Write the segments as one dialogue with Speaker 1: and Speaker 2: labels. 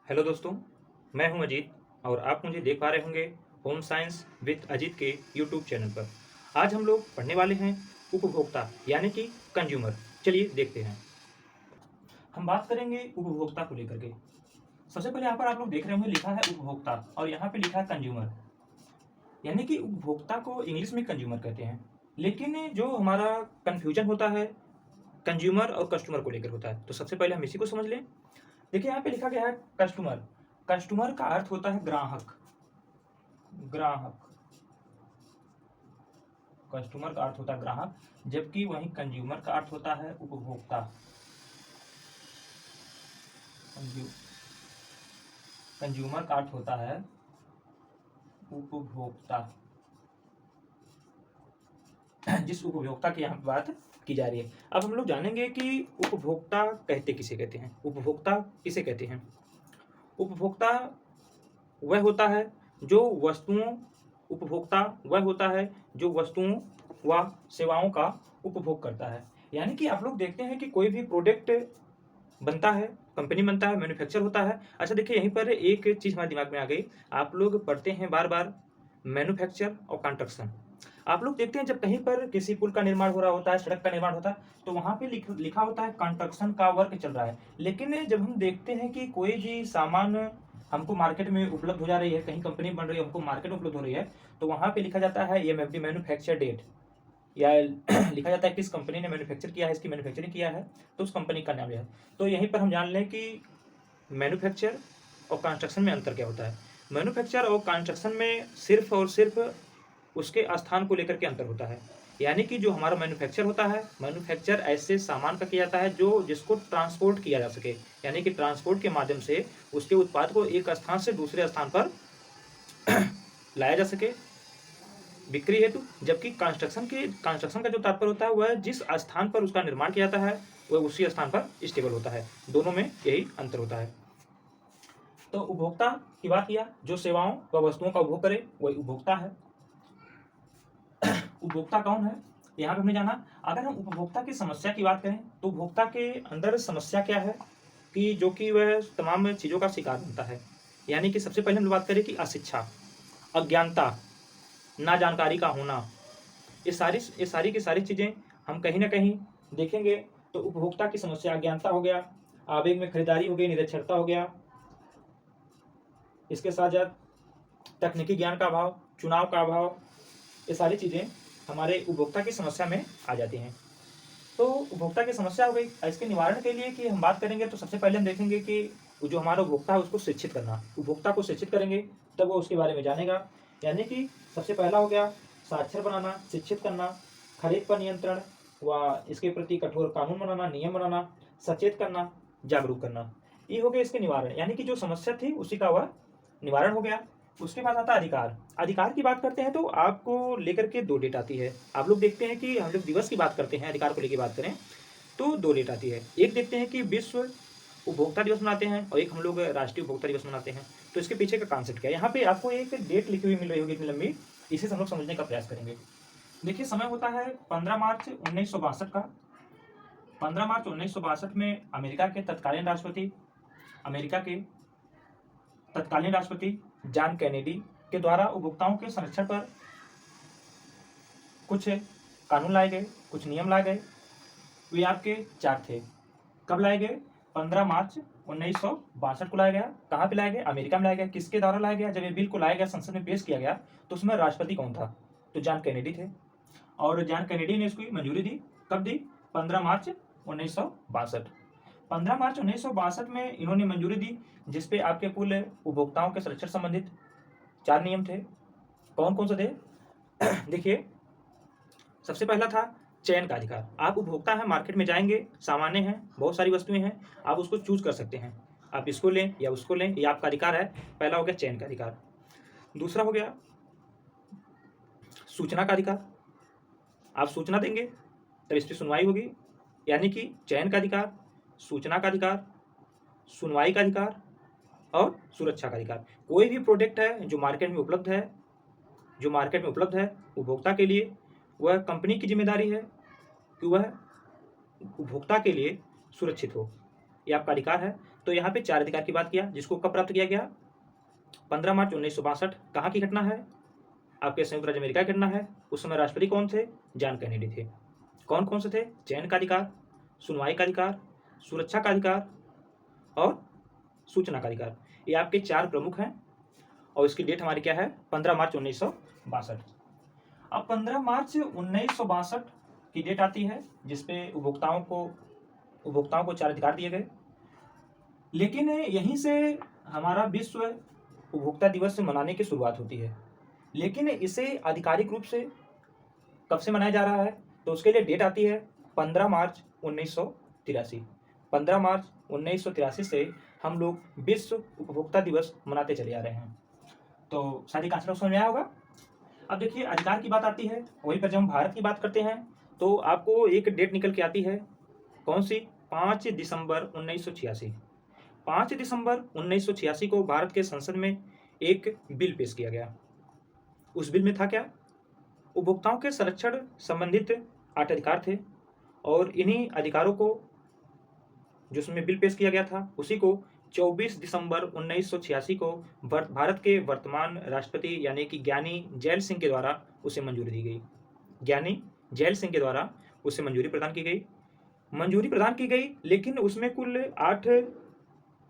Speaker 1: Hello दोस्तों, मैं हूं अजीत और आप मुझे देख पा रहे होंगे होम साइंस विद अजीत के यूट्यूब चैनल पर। आज हम लोग पढ़ने वाले हैं उपभोक्ता यानी कि कंज्यूमर। चलिए देखते हैं। हम बात करेंगे उपभोक्ता को लेकर के। सबसे पहले यहाँ पर आप लोग देख रहे होंगे लिखा है उपभोक्ता और यहाँ पे लिखा है कंज्यूमर, यानी कि उपभोक्ता को इंग्लिश में कंज्यूमर कहते हैं। लेकिन जो हमारा कन्फ्यूजन होता है कंज्यूमर और कस्टमर को लेकर होता है, तो सबसे पहले हम इसी को समझ लें। देखिए यहाँ पे लिखा गया है कस्टमर। कस्टमर का अर्थ होता है ग्राहक। ग्राहक, कस्टमर का अर्थ होता है ग्राहक, जबकि वहीं कंज्यूमर का अर्थ होता है उपभोक्ता। कंज्यूमर का अर्थ होता है उपभोक्ता, जिस उपभोक्ता की यहाँ पे बात की जा रही है। अब हम लोग जानेंगे कि उपभोक्ता किसे कहते हैं। उपभोक्ता किसे कहते हैं? उपभोक्ता वह होता है जो वस्तुओं उपभोक्ता वह होता है जो वस्तुओं व सेवाओं का उपभोग करता है। यानी कि आप लोग देखते हैं कि कोई भी प्रोडक्ट बनता है, कंपनी बनता है, मैन्युफैक्चर होता है। अच्छा देखिए, यहीं पर एक चीज़ हमारे दिमाग में आ गई। आप लोग पढ़ते हैं बार बार मैन्युफैक्चर और कंस्ट्रक्शन। आप लोग देखते हैं जब कहीं पर किसी पुल का निर्माण हो रहा होता है, सड़क का निर्माण होता है, तो वहाँ पे लिखा होता है कंस्ट्रक्शन का वर्क चल रहा है। लेकिन जब हम देखते हैं कि कोई भी सामान हमको मार्केट में उपलब्ध हो जा रही है, कहीं कंपनी बन रही है, हमको मार्केट में उपलब्ध हो रही है, तो वहाँ पे लिखा जाता है एमएफडी, मैन्युफैक्चर डेट, या लिखा जाता है किस कंपनी ने मैन्युफैक्चर किया है, इसकी मैन्युफैक्चरिंग किया है, तो उस कंपनी का नाम है। तो यहीं पर हम जान लें कि मैन्युफैक्चर और कंस्ट्रक्शन में अंतर क्या होता है। मैन्युफैक्चर और कंस्ट्रक्शन में सिर्फ और सिर्फ उसके स्थान को लेकर के अंतर होता है। यानी कि जो हमारा मैन्युफैक्चर होता है, मैन्युफैक्चर ऐसे सामान का किया जाता है जो जिसको ट्रांसपोर्ट किया जा सके, यानी कि ट्रांसपोर्ट के माध्यम से उसके उत्पाद को एक स्थान से दूसरे स्थान पर लाया जा सके बिक्री हेतु। जबकि कंस्ट्रक्शन का जो तात्पर्य होता है वह जिस स्थान पर उसका निर्माण किया जाता है वह उसी स्थान पर स्टेबल होता है। दोनों में यही अंतर होता है। तो उपभोक्ता की बात किया, जो सेवाओं व वस्तुओं का उपभोग करे वही उपभोक्ता है। उपभोक्ता कौन है, यहाँ पे हमने जाना। अगर हम उपभोक्ता की समस्या की बात करें तो उपभोक्ता के अंदर समस्या क्या है कि जो कि वह तमाम चीज़ों का शिकार बनता है। यानी कि सबसे पहले हम बात करें कि अशिक्षा, अज्ञानता, ना जानकारी का होना, ये सारी की सारी चीज़ें हम कहीं ना कहीं देखेंगे तो उपभोक्ता की समस्या अज्ञानता हो गया, आवेग में खरीदारी हो गई, निरक्षरता हो गया, इसके साथ साथ तकनीकी ज्ञान का अभाव, चुनाव का अभाव, ये सारी चीज़ें हमारे उपभोक्ता की समस्या में आ जाती हैं। तो उपभोक्ता की समस्या हो गई। इसके निवारण के लिए कि हम बात करेंगे तो सबसे पहले हम देखेंगे कि जो हमारा उपभोक्ता है उसको शिक्षित करना। उपभोक्ता को शिक्षित करेंगे तब वो उसके बारे में जानेगा। यानी कि सबसे पहला हो गया साक्षर बनाना, शिक्षित करना, खरीद पर नियंत्रण व इसके प्रति कठोर कानून बनाना, नियम बनाना, सचेत करना, जागरूक करना। ये हो गया इसके निवारण, यानी कि जो समस्या थी उसी का वह निवारण हो गया। उसके बाद आता है अधिकार। अधिकार की बात करते हैं तो आपको लेकर के 2 डेट आती है। आप लोग देखते हैं कि हम लोग दिवस की बात करते हैं, अधिकार को लेकर बात करें तो 2 डेट आती है। एक देखते हैं कि विश्व उपभोक्ता दिवस मनाते हैं और एक हम लोग राष्ट्रीय उपभोक्ता दिवस मनाते हैं। तो इसके पीछे का कॉन्सेप्ट क्या है, यहाँ पे आपको एक डेट लिखी हुई मिल रही होगी इतनी लंबी, इसे हम लोग समझने का प्रयास करेंगे। देखिए, समय होता है 15 मार्च 1962 का। 15 मार्च 1962 में अमेरिका के तत्कालीन राष्ट्रपति जॉन कैनेडी के द्वारा उपभोक्ताओं के संरक्षण पर कुछ कानून लाए गए, कुछ नियम लाए गए। वे आपके 4 थे। कब लाए गए? 15 मार्च 1962 को लाया गया। कहाँ पे लाया गया? अमेरिका में लाया गया। किसके द्वारा लाया गया? जब ये बिल को लाया गया, संसद में पेश किया गया, तो उसमें राष्ट्रपति कौन था? तो जॉन कैनेडी थे। और जॉन कैनेडी ने इसकी मंजूरी दी। कब दी? 15 मार्च 1962। 15 मार्च 1962 में इन्होंने मंजूरी दी, जिसपे आपके कुल उपभोक्ताओं के संरक्षण संबंधित 4 नियम थे। कौन कौन से थे? देखिए, सबसे पहला था चयन का अधिकार। आप उपभोक्ता हैं, मार्केट में जाएंगे, सामान्य हैं, बहुत सारी वस्तुएं हैं, आप उसको चूज कर सकते हैं, आप इसको लें या उसको लें, ये आपका अधिकार है। पहला हो गया चयन का अधिकार। दूसरा हो गया सूचना का अधिकार। आप सूचना देंगे तब इस पर सुनवाई होगी। यानी कि चयन का अधिकार, सूचना का अधिकार, सुनवाई का अधिकार और सुरक्षा का अधिकार। कोई भी प्रोडक्ट है जो मार्केट में उपलब्ध है उपभोक्ता के लिए, वह कंपनी की जिम्मेदारी है कि वह उपभोक्ता के लिए सुरक्षित हो। ये आपका अधिकार है। तो यहाँ पे 4 अधिकार की बात किया, जिसको कब प्राप्त किया गया? 15 मार्च 1962। कहाँ की घटना है? आपके संयुक्त राज्य अमेरिका की घटना है। उस समय राष्ट्रपति कौन थे? जॉन कैनेडी थे। कौन कौन से थे? चयन का अधिकार, सुनवाई का अधिकार, सुरक्षा का अधिकार और सूचना का अधिकार। ये आपके 4 प्रमुख हैं और इसकी डेट हमारी क्या है? 15 मार्च 1962। अब 15 मार्च 1962 की डेट आती है जिसपे उपभोक्ताओं को 4 अधिकार दिए गए। लेकिन यहीं से हमारा विश्व उपभोक्ता दिवस मनाने की शुरुआत होती है। लेकिन इसे आधिकारिक रूप से कब से मनाया जा रहा है? तो उसके लिए डेट आती है 15 मार्च 1983। 15 मार्च 1983 से हम लोग विश्व उपभोक्ता दिवस मनाते चले आ रहे हैं। तो शायद कॉन्सेप्ट समझ में आया होगा। अब देखिए अधिकार की बात आती है, वहीं पर जब हम भारत की बात करते हैं तो आपको एक डेट निकल के आती है। कौन सी? 5 दिसंबर 1986। 5 दिसंबर 1986 को भारत के संसद में एक बिल पेश किया गया। उस बिल में था क्या? उपभोक्ताओं के संरक्षण संबंधित 8 अधिकार थे और इन्हीं अधिकारों को जो उसमें बिल पेश किया गया था उसी को 24 दिसंबर 1986 को भारत के वर्तमान राष्ट्रपति यानी कि ज्ञानी जैल सिंह के द्वारा उसे मंजूरी दी गई। ज्ञानी जैल सिंह के द्वारा उसे मंजूरी प्रदान की गई। लेकिन उसमें कुल 8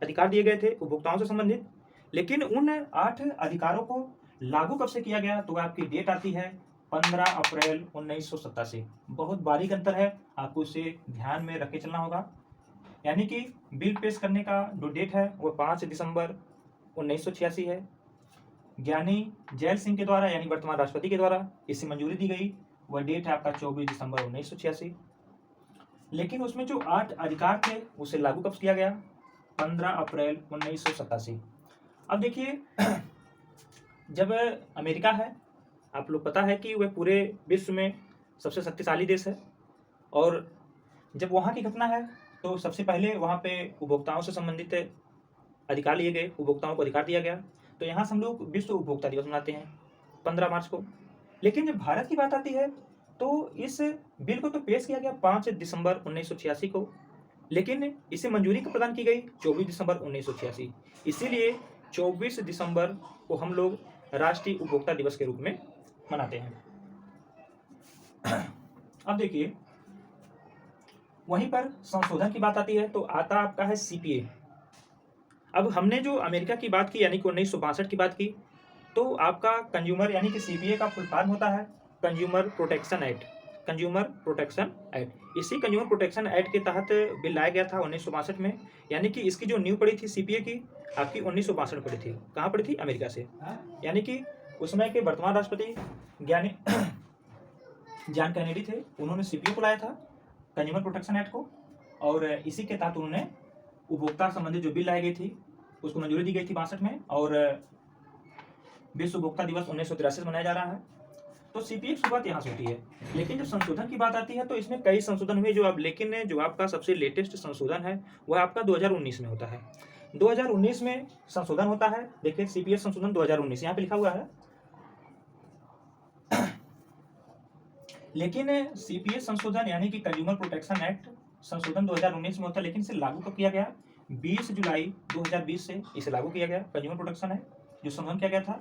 Speaker 1: अधिकार दिए गए थे उपभोक्ताओं से संबंधित। लेकिन उन 8 अधिकारों को लागू कब से किया गया? तो आपकी डेट आती है 15 अप्रैल 1987। बहुत बारीक अंतर है, आपको इसे ध्यान में रख के चलना होगा। यानी कि बिल पेश करने का जो डेट है वो 5 दिसंबर 1986 है। ज्ञानी जैल सिंह के द्वारा यानी वर्तमान राष्ट्रपति के द्वारा इसे मंजूरी दी गई, वह डेट है आपका 24 दिसंबर 1986। लेकिन उसमें जो 8 अधिकार थे उसे लागू कब किया गया? 15 अप्रैल 1987। अब देखिए जब अमेरिका है, आप लोग पता है कि वह पूरे विश्व में सबसे शक्तिशाली देश है और जब वहाँ की घटना है तो सबसे पहले वहाँ पे उपभोक्ताओं से संबंधित अधिकार लिए गए, उपभोक्ताओं को अधिकार दिया गया। तो यहाँ से हम लोग विश्व उपभोक्ता दिवस मनाते हैं 15 मार्च को। लेकिन जब भारत की बात आती है तो इस बिल को तो पेश किया गया 5 दिसंबर 1986 को, लेकिन इसे मंजूरी कब प्रदान की गई? 24 दिसंबर 1986। इसीलिए 24 दिसंबर को हम लोग राष्ट्रीय उपभोक्ता दिवस के रूप में मनाते हैं। अब देखिए वहीं पर संशोधन की बात आती है तो आता आपका है सीपीए। अब हमने जो अमेरिका की बात की यानी कि 1962 की बात की, तो आपका कंज्यूमर यानी कि सीपीए का फुल फॉर्म होता है consumer protection act. Consumer protection act, इसी कंज्यूमर प्रोटेक्शन एक्ट के तहत बिल लाया गया था 1962 में। यानी कि इसकी जो नींव पड़ी थी सीपीए की आपकी 1962 पड़ी थी। कहाँ पड़ी थी? अमेरिका से। यानी कि उस समय के वर्तमान राष्ट्रपति ज्ञानी जॉन कैनेडी थे, उन्होंने सीपीए को लाया था कंज्यूमर प्रोटेक्शन एक्ट को, और इसी के तहत उन्होंने उपभोक्ता संबंधित जो बिल लाई गई थी उसको मंजूरी दी गई थी 62 में, और विश्व उपभोक्ता दिवस 1983 से मनाया जा रहा है। तो सीपीए की शुरुआत यहाँ से होती है। लेकिन जब संशोधन की बात आती है तो इसमें कई संशोधन हुए जो अब, लेकिन जो आपका सबसे लेटेस्ट संशोधन है वह आपका 2019 में होता है। 2019 में संशोधन होता है। देखिए सीपीए संशोधन 2019 यहाँ पे लिखा हुआ है। लेकिन सीपीए संशोधन यानी कि कंज्यूमर प्रोटेक्शन एक्ट संशोधन 2019 में होता है, लेकिन इसे लागू कब किया गया? 20 जुलाई 2020 से इसे लागू किया गया कंज्यूमर प्रोटेक्शन एक्ट। जो संशोधन किया गया था,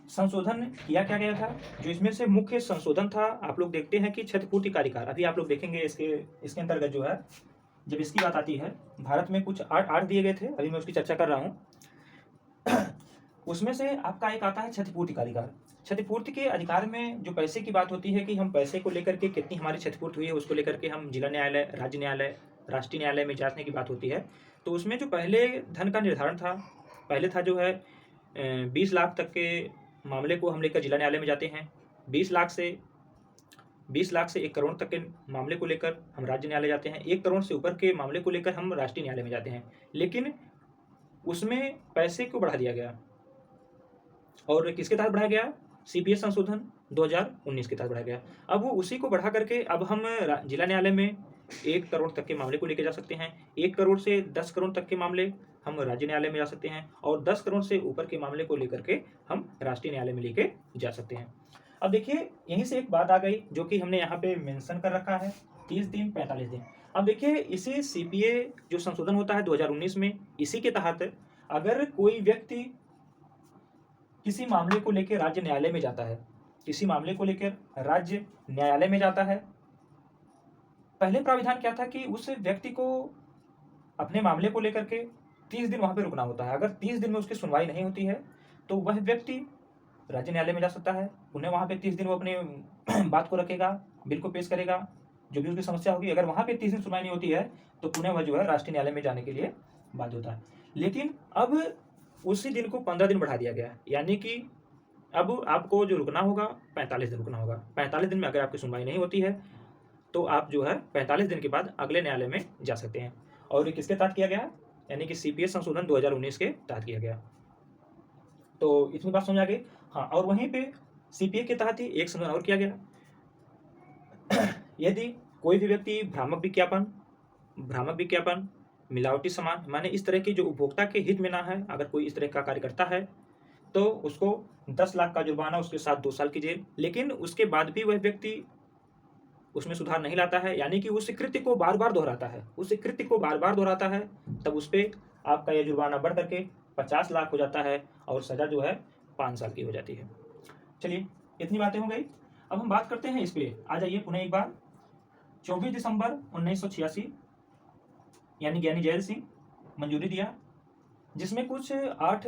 Speaker 1: संशोधन किया क्या गया था, जो इसमें से मुख्य संशोधन था, आप लोग देखते हैं कि क्षतिपूर्ति का अधिकार। अभी आप लोग देखेंगे इसके अंतर्गत जो है, जब इसकी बात आती है, भारत में कुछ 8 दिए गए थे, अभी मैं उसकी चर्चा कर रहा हूँ। उसमें से आपका एक आता है क्षतिपूर्ति का अधिकार। क्षतिपूर्ति के अधिकार में जो पैसे की बात होती है कि हम पैसे को लेकर के कितनी हमारी क्षतिपूर्ति हुई है उसको लेकर के हम जिला न्यायालय, राज्य न्यायालय, राष्ट्रीय न्यायालय में जांचने की बात होती है। तो उसमें जो पहले धन का निर्धारण था, पहले था जो है 20 लाख तक के मामले को हम लेकर जिला न्यायालय में जाते हैं। 20 लाख से 1 करोड़ तक के मामले को लेकर हम राज्य न्यायालय जाते हैं। 1 करोड़ से ऊपर के मामले को लेकर हम राष्ट्रीय न्यायालय में जाते हैं। लेकिन उसमें पैसे को बढ़ा दिया गया, और किसके तहत बढ़ाया गया? सीपीए संशोधन 2019 के तहत बढ़ाया गया। अब वो उसी को बढ़ा करके अब हम जिला न्यायालय में 1 करोड़ तक के मामले को लेकर जा सकते हैं। 1 करोड़ से 10 करोड़ तक के मामले हम राज्य न्यायालय में जा सकते हैं, और 10 करोड़ से ऊपर के मामले को लेकर के हम राष्ट्रीय न्यायालय में लेके जा सकते हैं। अब देखिए यहीं से एक बात आ गई जो कि हमने यहाँ पे मेंशन कर रखा है, 30 दिन 45 दिन। अब देखिए इसी सीपीए जो संशोधन होता है 2019 में, इसी के तहत अगर कोई व्यक्ति किसी मामले को लेकर राज्य न्यायालय में जाता है, किसी मामले को लेकर राज्य न्यायालय में जाता है, पहले प्राविधान क्या था कि उस व्यक्ति को अपने मामले को लेकर के 30 दिन वहां पे रुकना होता है। अगर 30 दिन में उसकी सुनवाई नहीं होती है तो वह व्यक्ति राज्य न्यायालय में जा सकता है। उन्हें वहां पे 30 दिन वो अपनी बात को रखेगा, बिल को पेश करेगा, जो भी उसकी समस्या होगी। अगर वहां पे 30 दिन सुनवाई नहीं होती है तो पुनः वह जो है राष्ट्रीय न्यायालय में जाने के लिए बाध्य होता है। लेकिन अब उसी दिन को 15 दिन बढ़ा दिया गया है, यानी कि अब आपको जो रुकना होगा 45 दिन रुकना होगा। 45 दिन में अगर आपकी सुनवाई नहीं होती है तो आप जो है 45 दिन के बाद अगले न्यायालय में जा सकते हैं। और ये किसके तहत किया गया, यानी कि सीपीए संशोधन 2019 के तहत किया गया। तो इतनी बात समझ आ गई। हाँ, और वहीं पे सीपीए के तहत ही एक संशोधन और किया गया। यदि कोई भी व्यक्ति भ्रामक विज्ञापन, मिलावटी सामान, माने इस तरह की जो उपभोक्ता के हित में ना है, अगर कोई इस तरह का कार्य करता है तो उसको 10 लाख का जुर्माना, उसके साथ 2 साल की जेल। लेकिन उसके बाद भी वह व्यक्ति उसमें सुधार नहीं लाता है, यानी कि उस कृत्य को बार बार दोहराता है, तब उस पर आपका यह जुर्माना बढ़ करके 50 लाख हो जाता है और सजा जो है 5 साल की हो जाती है। चलिए, इतनी बातें हो गई। अब हम बात करते हैं इस पे। आ जाइए पुनः एक बार। 24 दिसंबर 1986 यानी ज्ञानी जैल सिंह मंजूरी दिया, जिसमें कुछ 8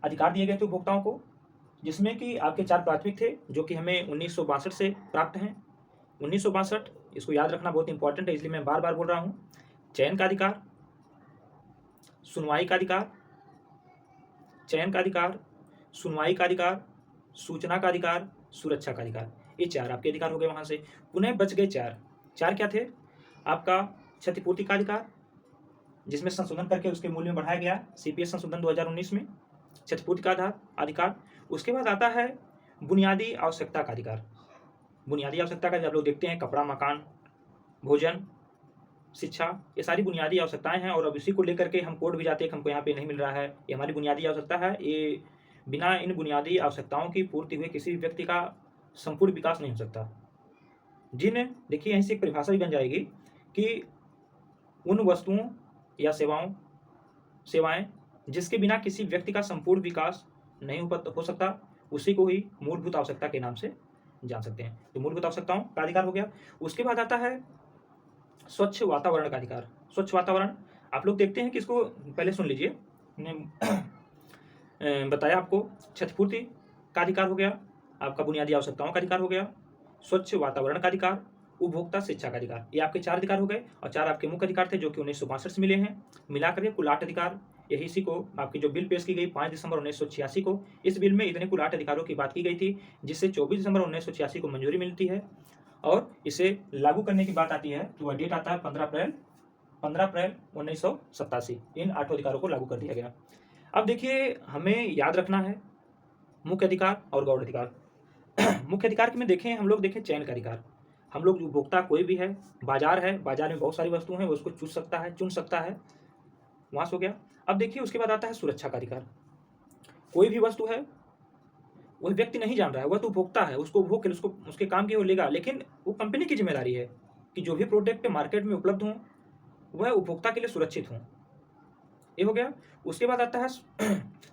Speaker 1: अधिकार दिए गए थे उपभोक्ताओं को, जिसमें कि आपके 4 प्राथमिक थे जो कि हमें 1962 से प्राप्त हैं। 1962, इसको याद रखना बहुत इंपॉर्टेंट है, इसलिए मैं बार बार बोल रहा हूँ। चयन का अधिकार, सुनवाई का अधिकार, सूचना का अधिकार, सुरक्षा का अधिकार। ये 4 आपके अधिकार हो गए। वहां से पुनः बच गए 4 क्या थे? आपका क्षतिपूर्ति का अधिकार, जिसमें संशोधन करके उसके मूल्य में बढ़ाया गया सीपीए संशोधन 2019 में, क्षतिपूर्ति का अधिकार। उसके बाद आता है बुनियादी आवश्यकता का अधिकार। बुनियादी आवश्यकता का आप लोग देखते हैं, कपड़ा, मकान, भोजन, शिक्षा, ये सारी बुनियादी आवश्यकताएं हैं। और अब इसी को लेकर के हम कोर्ट भी जाते हैं कि हमको यहाँ पे नहीं मिल रहा है, ये हमारी बुनियादी आवश्यकता है। ये बिना इन बुनियादी आवश्यकताओं की पूर्ति हुए किसी भी व्यक्ति का संपूर्ण विकास नहीं हो सकता। देखिए यहीं से एक परिभाषा भी बन जाएगी कि उन वस्तुओं या सेवाएं जिसके बिना किसी व्यक्ति का संपूर्ण विकास नहीं हो सकता, उसी को ही मूलभूत आवश्यकता के नाम से जान सकते हैं। तो मूलभूत आवश्यकताओं का अधिकार हो गया। उसके बाद आता है स्वच्छ वातावरण का अधिकार। स्वच्छ वातावरण आप लोग देखते हैं कि इसको पहले सुन लीजिए, मैंने बताया आपको। क्षतिपूर्ति का अधिकार हो गया, आपका बुनियादी आवश्यकताओं का अधिकार हो गया, स्वच्छ वातावरण का अधिकार, उपभोक्ता शिक्षा का अधिकार। ये आपके 4 अधिकार हो गए। और 4 आपके मुख्य अधिकार थे जो कि 1962 से मिले हैं, मिलाकर कुल 8 अधिकार। यही इसी को आपकी जो बिल पेश की गई 5 दिसंबर 1986 को, इस बिल में इतने कुल 8 अधिकारों की बात की गई थी, जिससे 24 दिसंबर 1986 को मंजूरी मिलती है। और इसे लागू करने की बात आती है तो वह डेट आता है 15 अप्रैल 1987। इन 8 अधिकारों को लागू कर दिया गया। अब देखिए हमें याद रखना है मुख्य अधिकार और गौण अधिकार। मुख्य अधिकार में देखें, हम लोग देखें चयन का अधिकार। हम लोग उपभोक्ता कोई भी है, बाजार है, बाजार में बहुत सारी वस्तुएं हैं, वो उसको चुन सकता है, वहां से हो गया। अब देखिए उसके बाद आता है सुरक्षा का अधिकार। कोई भी वस्तु है, वह व्यक्ति नहीं जान रहा है, वह तो उपभोक्ता है, उसको उपभोग कर उसको उसके काम की वो लेगा, लेकिन वो कंपनी की जिम्मेदारी है कि जो भी प्रोडक्ट मार्केट में उपलब्ध हों वह उपभोक्ता के लिए सुरक्षित हों। ये हो गया। उसके बाद आता है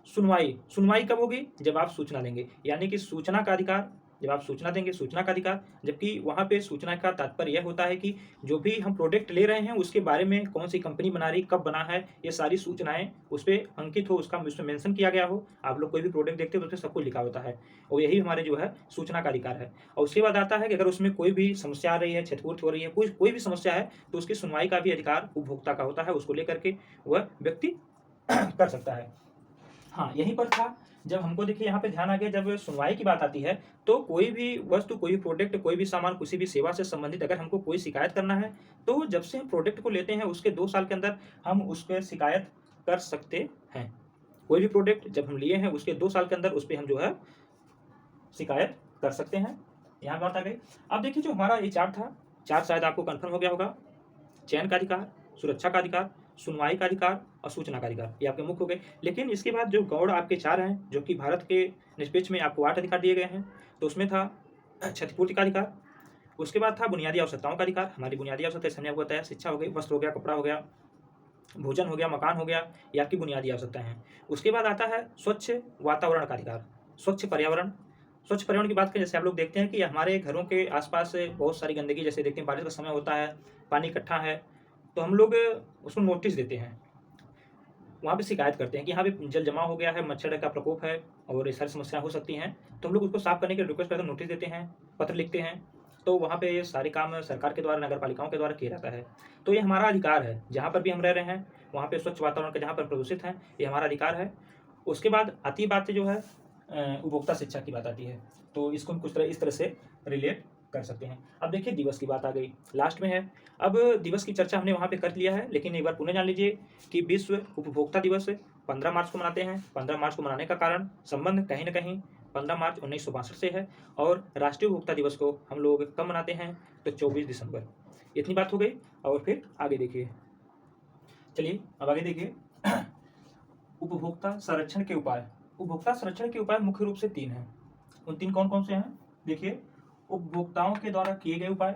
Speaker 1: सुनवाई कब होगी? जब आप सूचना देंगे, यानी कि सूचना का अधिकार, जब आप सूचना देंगे, सूचना का अधिकार। जबकि वहाँ पे सूचना का तात्पर्य यह होता है कि जो भी हम प्रोडक्ट ले रहे हैं उसके बारे में, कौन सी कंपनी बना रही, कब बना है, ये सारी सूचनाएं उस पर अंकित हो, उसका उसमें मेंशन किया गया हो। आप लोग कोई भी प्रोडक्ट देखते हो तो उसमें सब कुछ लिखा होता है, और यही हमारे जो है सूचना का अधिकार है। और उसके बाद आता है कि अगर उसमें कोई भी समस्या आ रही है, क्षतिपूर्ति हो रही है, कोई भी समस्या है, तो उसकी सुनवाई का भी अधिकार उपभोक्ता का होता है, उसको लेकर के वह व्यक्ति कर सकता है। हाँ, यहीं पर था जब हमको देखिए यहाँ पे ध्यान आ गया, जब सुनवाई की बात आती है तो कोई भी वस्तु, कोई भी प्रोडक्ट, कोई भी सामान, किसी भी सेवा से संबंधित अगर हमको कोई शिकायत करना है तो जब से हम प्रोडक्ट को लेते हैं उसके 2 साल के अंदर हम उस पर शिकायत कर सकते हैं। कोई भी प्रोडक्ट जब हम लिए हैं उसके 2 साल के अंदर उस पर हम जो है शिकायत कर सकते हैं। यहाँ बात आ गई। अब देखिए जो हमारा ये 4 था, 4 शायद आपको कन्फर्म हो गया होगा। चयन का अधिकार, सुरक्षा का अधिकार, सुनवाई का अधिकार और सूचना का अधिकार, ये आपके मुख्य हो गए। लेकिन इसके बाद जो गौड़ आपके 4 हैं, जो कि भारत के निष्पक्ष में आपको 8 अधिकार दिए गए हैं, तो उसमें था क्षतिपूर्ति का अधिकार, उसके बाद था बुनियादी आवश्यकताओं का अधिकार। हमारी बुनियादी आवश्यकता हमने आपको बताया, शिक्षा हो गई, वस्त्र हो गया, कपड़ा हो गया, भोजन हो गया, मकान हो गया, ये आपकी बुनियादी आवश्यकताएं हैं। उसके बाद आता है स्वच्छ वातावरण का अधिकार, स्वच्छ पर्यावरण। स्वच्छ पर्यावरण की बात करें, जैसे आप लोग देखते हैं कि हमारे घरों के आसपास बहुत सारी गंदगी, जैसे देखते हैं बारिश का समय होता है, पानी इकट्ठा है, तो हम लोग उसको नोटिस देते हैं, वहाँ पे शिकायत करते हैं कि यहाँ पे जल जमा हो गया है, मच्छर का प्रकोप है और ये सारी समस्याएं हो सकती हैं। तो हम लोग उसको साफ करने के लिए रिक्वेस्ट करते हैं, नोटिस देते हैं, पत्र लिखते हैं। तो वहाँ पे ये सारे काम सरकार के द्वारा, नगर पालिकाओं के द्वारा किया जाता है। तो ये हमारा अधिकार है, जहाँ पर भी हम रह रहे हैं वहाँ पे स्वच्छ वातावरण का, जहाँ पर प्रदूषित है, ये हमारा अधिकार है। उसके बाद आती बात जो है उपभोक्ता शिक्षा की बात आती है। तो इसको हम कुछ तरह इस तरह से रिलेट कर सकते हैं। अब देखिए दिवस की बात आ गई, लास्ट में है। अब दिवस की चर्चा हमने वहाँ पे कर लिया है, लेकिन एक बार पुनः जान लीजिए कि विश्व उपभोक्ता दिवस 15 मार्च को मनाते हैं। 15 मार्च को मनाने का कारण संबंध कहीं न कहीं 15 मार्च 1962 से है, और राष्ट्रीय उपभोक्ता दिवस को हम लोग कब मनाते हैं, तो 24 दिसंबर। इतनी बात हो गई। और फिर आगे देखिए, चलिए अब आगे देखिए उपभोक्ता संरक्षण के उपाय। उपभोक्ता संरक्षण के उपाय मुख्य रूप से 3 हैं। उन 3 कौन कौन से हैं? देखिए, उपभोक्ताओं के द्वारा किए गए उपाय,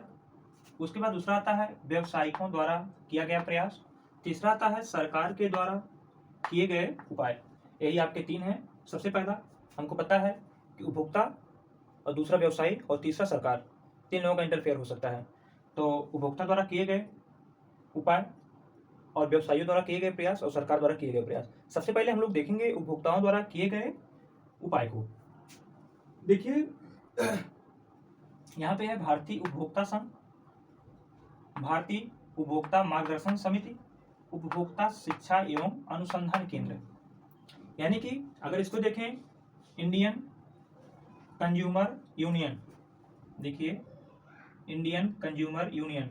Speaker 1: उसके बाद दूसरा आता है व्यावसायिकों द्वारा किया गया प्रयास, तीसरा आता है सरकार के द्वारा किए गए उपाय। यही आपके 3 हैं। सबसे पहला हमको पता है कि उपभोक्ता, और दूसरा व्यवसायी, और तीसरा सरकार, 3 लोगों का इंटरफेयर हो सकता है। तो उपभोक्ता द्वारा किए गए उपाय, और व्यवसायियों द्वारा किए गए प्रयास, और सरकार द्वारा किए गए प्रयास। सबसे पहले हम लोग देखेंगे उपभोक्ताओं द्वारा किए गए उपाय को। देखिए यहाँ पे है भारतीय उपभोक्ता संघ, भारतीय उपभोक्ता मार्गदर्शन समिति, उपभोक्ता शिक्षा एवं अनुसंधान केंद्र। यानी कि अगर इसको देखें, इंडियन कंज्यूमर यूनियन, देखिए Indian consumer union,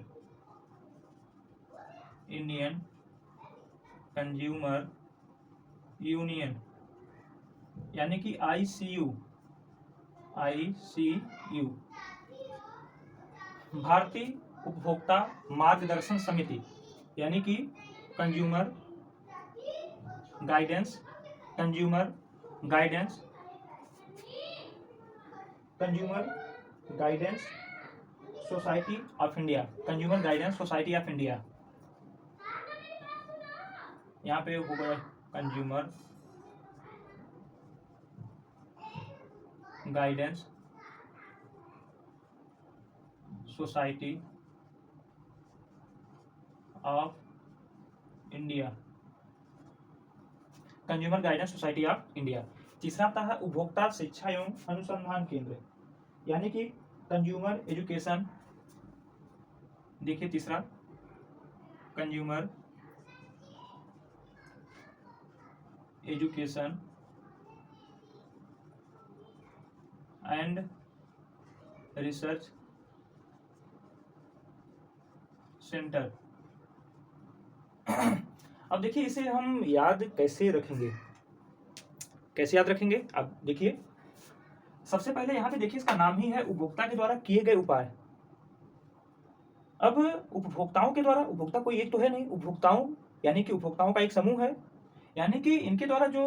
Speaker 1: Indian consumer union, यानी कि ICU, भारतीय उपभोक्ता मार्गदर्शन समिति, यानी कि consumer guidance, consumer guidance society of India, consumer guidance society of India. यहाँ पे हो गया consumer guidance society of India, consumer guidance society of India. तीसरा आता है उपभोक्ता शिक्षा एवं अनुसंधान केंद्र, यानी कि कंज्यूमर एजुकेशन, देखिए तीसरा consumer education and research centre. अब देखिए इसे हम याद कैसे रखेंगे, कैसे याद रखेंगे? अब देखिए सबसे पहले यहाँ पे देखिए इसका नाम ही है उपभोक्ता के द्वारा किए गए उपाय। अब उपभोक्ताओं के द्वारा, उपभोक्ता कोई एक तो है नहीं, उपभोक्ताओं यानी कि उपभोक्ताओं का एक समूह है, यानी कि इनके द्वारा जो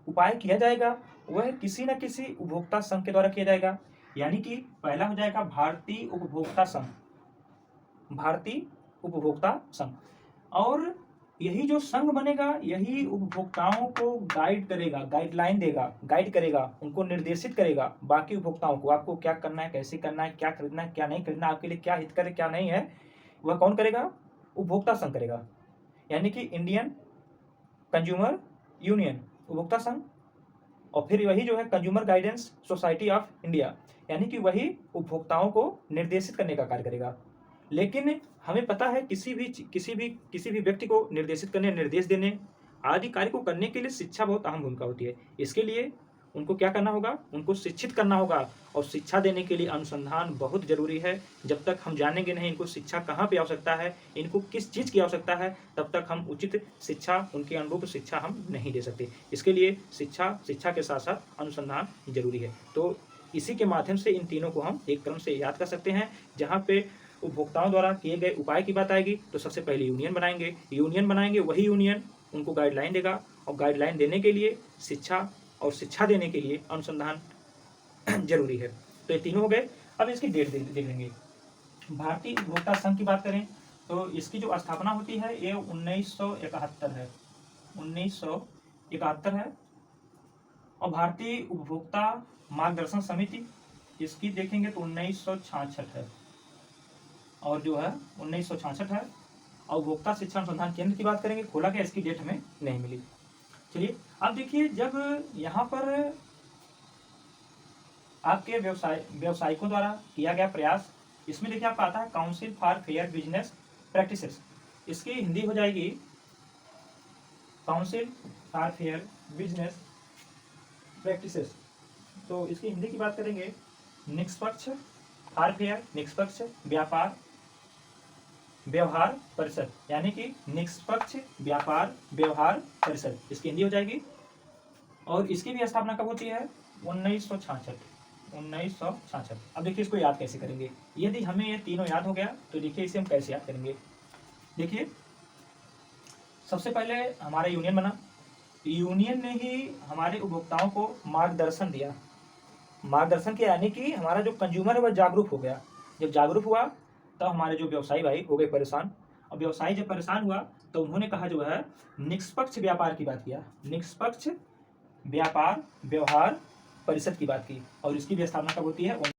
Speaker 1: उपाय किया जाएगा वह किसी न किसी उपभोक्ता संघ के द्वारा किया जाएगा। यानी कि पहला हो जाएगा भारतीय उपभोक्ता संघ, भारतीय उपभोक्ता संघ। और यही जो संघ बनेगा यही उपभोक्ताओं को गाइड करेगा, गाइडलाइन देगा, गाइड करेगा, उनको निर्देशित करेगा बाकी उपभोक्ताओं को, आपको क्या करना है, कैसे करना है, क्या खरीदना है, क्या नहीं खरीदना, आपके लिए क्या हितकर है, क्या नहीं है, वह कौन करेगा? उपभोक्ता संघ करेगा। यानी कि इंडियन कंज्यूमर यूनियन, उपभोक्ता संघ, और फिर वही जो है consumer guidance society of India, यानी कि वही उपभोक्ताओं को निर्देशित करने का कार्य करेगा। लेकिन हमें पता है किसी भी व्यक्ति को निर्देशित करने, निर्देश देने आदि कार्य को करने के लिए शिक्षा बहुत अहम भूमिका होती है। इसके लिए उनको क्या करना होगा? उनको शिक्षित करना होगा, और शिक्षा देने के लिए अनुसंधान बहुत जरूरी है। जब तक हम जानेंगे नहीं इनको शिक्षा कहाँ पे आवश्यकता है, इनको किस चीज़ की आवश्यकता है, तब तक हम उचित शिक्षा, उनके अनुरूप शिक्षा हम नहीं दे सकते। इसके लिए शिक्षा के साथ साथ अनुसंधान जरूरी है। तो इसी के माध्यम से इन तीनों को हम एक क्रम से याद कर सकते हैं। जहाँ पे उपभोक्ताओं द्वारा किए गए उपाय की बात आएगी तो सबसे पहले यूनियन बनाएंगे, वही यूनियन उनको गाइडलाइन देगा, और गाइडलाइन देने के लिए शिक्षा, और शिक्षा देने के लिए अनुसंधान जरूरी है। तो ये तीनों हो गए। अब इसकी डेट देख लेंगे। भारतीय उपभोक्ता संघ की बात करें तो इसकी जो स्थापना होती है ये 1971 है, 1971 है। और भारतीय उपभोक्ता मार्गदर्शन समिति इसकी देखेंगे तो 1966 है, और जो है 1966 है। और उपभोक्ता शिक्षा अनुसंधान केंद्र की बात करेंगे, खोला गया, इसकी डेट हमें नहीं मिली। चलिए अब देखिए, जब यहाँ पर आपके व्यवसायिकों द्वारा किया गया प्रयास, इसमें देखिए आपका आता है council for fair business practices, इसकी हिंदी हो जाएगी council for fair business practices. तो इसकी हिंदी की बात करेंगे निष्पक्ष, फॉर फेयर निष्पक्ष व्यापार व्यवहार परिषद, यानी कि निष्पक्ष व्यापार व्यवहार परिषद, इसकी हिंदी हो जाएगी। और इसकी भी स्थापना कब होती है? 1966। अब देखिए इसको याद कैसे करेंगे, यदि हमें ये तीनों याद हो गया तो देखिए इसे हम कैसे याद करेंगे। देखिए सबसे पहले हमारा यूनियन बना, यूनियन ने ही हमारे उपभोक्ताओं को मार्गदर्शन दिया, मार्गदर्शन किया, यानी कि हमारा जो कंज्यूमर है वह जागरूक हो गया। जब जागरूक हुआ तब हमारे जो व्यवसायी भाई हो गए परेशान, और व्यवसायी जब परेशान हुआ तो उन्होंने कहा जो है निष्पक्ष व्यापार की बात किया, निष्पक्ष व्यापार व्यवहार परिषद की बात की। और इसकी भी स्थापना कब होती है?